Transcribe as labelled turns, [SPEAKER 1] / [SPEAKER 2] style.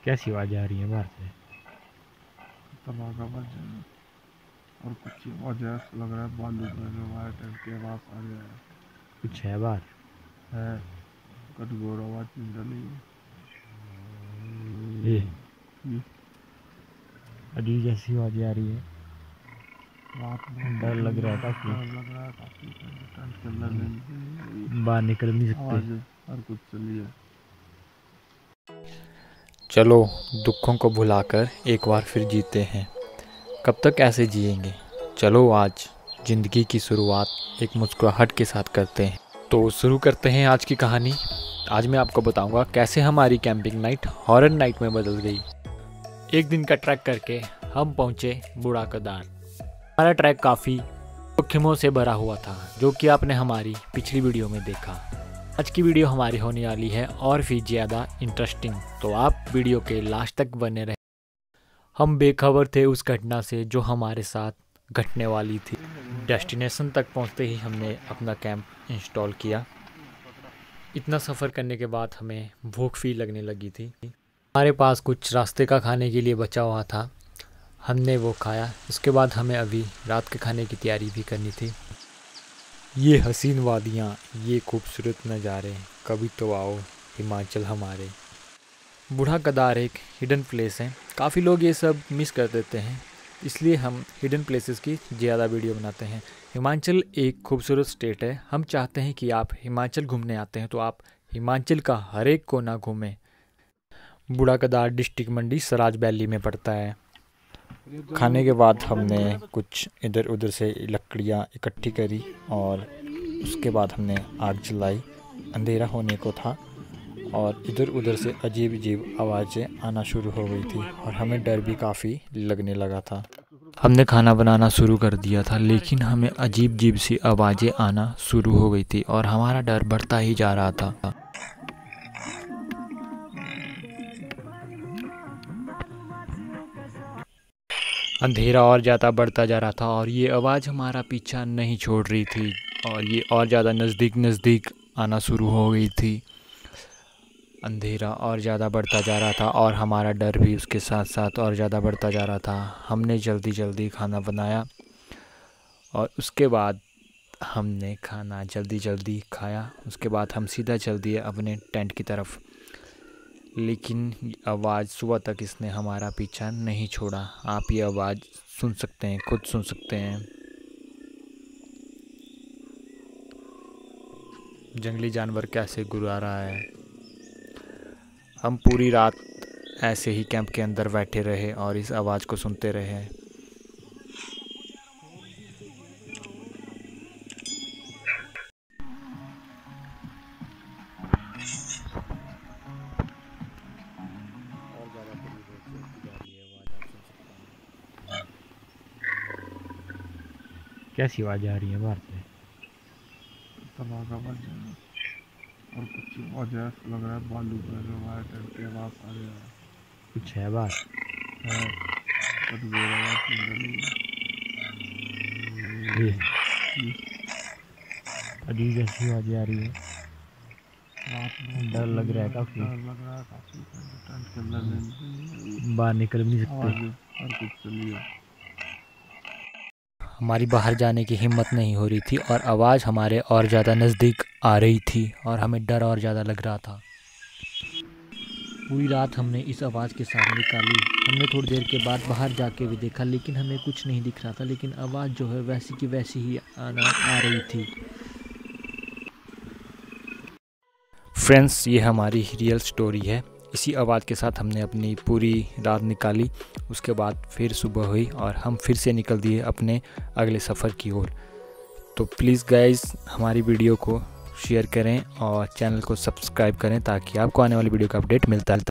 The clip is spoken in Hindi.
[SPEAKER 1] कैसी आवाज़ आ रही है बाहर से?
[SPEAKER 2] तबाका बच जाए और कुछ वजह से लग रहा है बालू में जो हमारे टेंट के पास आ गया
[SPEAKER 1] कुछ है बाहर?
[SPEAKER 2] है कटघोर आवाज निकल रही है।
[SPEAKER 1] ये
[SPEAKER 2] ये
[SPEAKER 1] अजीब जैसी आवाज़ें आ रही है।
[SPEAKER 2] रात में
[SPEAKER 1] डर लग रहा है काफ़ी।
[SPEAKER 2] डर लग रहा है काफी। टेंट के अंदर नहीं
[SPEAKER 1] बाहर निकल नहीं सकते।
[SPEAKER 2] आवाज और कुछ चली है।
[SPEAKER 3] चलो दुखों को भुलाकर एक बार फिर जीते हैं। कब तक ऐसे जिएंगे? चलो आज ज़िंदगी की शुरुआत एक मुस्कुराहट के साथ करते हैं। तो शुरू करते हैं आज की कहानी। आज मैं आपको बताऊंगा कैसे हमारी कैंपिंग नाइट हॉरर नाइट में बदल गई। एक दिन का ट्रैक करके हम पहुंचे बूढ़ा केदार। हमारा ट्रैक काफ़ी जोखिमों से भरा हुआ था, जो कि आपने हमारी पिछली वीडियो में देखा। आज की वीडियो हमारी होने वाली है और भी ज़्यादा इंटरेस्टिंग, तो आप वीडियो के लास्ट तक बने रहे। हम बेखबर थे उस घटना से जो हमारे साथ घटने वाली थी। डेस्टिनेशन तक पहुंचते ही हमने अपना कैंप इंस्टॉल किया। इतना सफ़र करने के बाद हमें भूख भी लगने लगी थी। हमारे पास कुछ रास्ते का खाने के लिए बचा हुआ था, हमने वो खाया। उसके बाद हमें अभी रात के खाने की तैयारी भी करनी थी। ये हसीन वादियाँ, ये खूबसूरत नज़ारे, कभी तो आओ हिमाचल हमारे। बूढ़ा केदार एक हिडन प्लेस है। काफ़ी लोग ये सब मिस कर देते हैं, इसलिए हम हिडन प्लेसेस की ज़्यादा वीडियो बनाते हैं। हिमाचल एक खूबसूरत स्टेट है। हम चाहते हैं कि आप हिमाचल घूमने आते हैं तो आप हिमाचल का हर एक कोना घूमें। बूढ़ा केदार डिस्ट्रिक्ट मंडी सराज वैली में पड़ता है। खाने के बाद हमने कुछ इधर उधर से लकड़ियाँ इकट्ठी करी और उसके बाद हमने आग जलाई। अंधेरा होने को था और इधर उधर से अजीब अजीब आवाज़ें आना शुरू हो गई थी और हमें डर भी काफ़ी लगने लगा था। हमने खाना बनाना शुरू कर दिया था, लेकिन हमें अजीब अजीब सी आवाज़ें आना शुरू हो गई थी और हमारा डर बढ़ता ही जा रहा था। अंधेरा और ज़्यादा बढ़ता जा रहा था और ये आवाज़ हमारा पीछा नहीं छोड़ रही थी और ये और ज़्यादा नज़दीक आना शुरू हो गई थी। अंधेरा और ज़्यादा बढ़ता जा रहा था और हमारा डर भी उसके साथ साथ और ज़्यादा बढ़ता जा रहा था। हमने जल्दी खाना बनाया और उसके बाद हमने खाना जल्दी खाया। उसके बाद हम सीधा चल दिए अपने टेंट की तरफ, लेकिन आवाज़ सुबह तक इसने हमारा पीछा नहीं छोड़ा। आप ये आवाज़ सुन सकते हैं, खुद सुन सकते हैं। जंगली जानवर कैसे गुर्रा रहा है। हम पूरी रात ऐसे ही कैंप के अंदर बैठे रहे और इस आवाज़ को सुनते रहे।
[SPEAKER 1] कैसी आवाज़ आ रही है बाहर से?
[SPEAKER 2] तबाका बच जाए और कुछ वजह से लग रहा है बालू में जो हमारे टेंट के पास आ गया
[SPEAKER 1] कुछ है बाहर?
[SPEAKER 2] है कटघोर आवाज निकल रही है।
[SPEAKER 1] ये अजीब जैसी आवाज़ें आ रही है।
[SPEAKER 2] रात में
[SPEAKER 1] डर लग रहा है काफ़ी।
[SPEAKER 2] डर लग रहा है काफी। टेंट के अंदर नहीं
[SPEAKER 1] बाहर निकल नहीं सकते।
[SPEAKER 2] आवाज और कुछ चली है।
[SPEAKER 3] हमारी बाहर जाने की हिम्मत नहीं हो रही थी और आवाज़ हमारे और ज़्यादा नज़दीक आ रही थी और हमें डर और ज़्यादा लग रहा था। पूरी रात हमने इस आवाज़ के साथ निकाली। हमने थोड़ी देर के बाद बाहर जाके भी देखा, लेकिन हमें कुछ नहीं दिख रहा था, लेकिन आवाज़ जो है वैसी की वैसी ही आ रही थी। फ्रेंड्स, ये हमारी रियल स्टोरी है। इसी आवाज़ के साथ हमने अपनी पूरी रात निकाली। उसके बाद फिर सुबह हुई और हम फिर से निकल दिए अपने अगले सफ़र की ओर। तो प्लीज़ गाइस, हमारी वीडियो को शेयर करें और चैनल को सब्सक्राइब करें ताकि आपको आने वाली वीडियो का अपडेट मिलता है।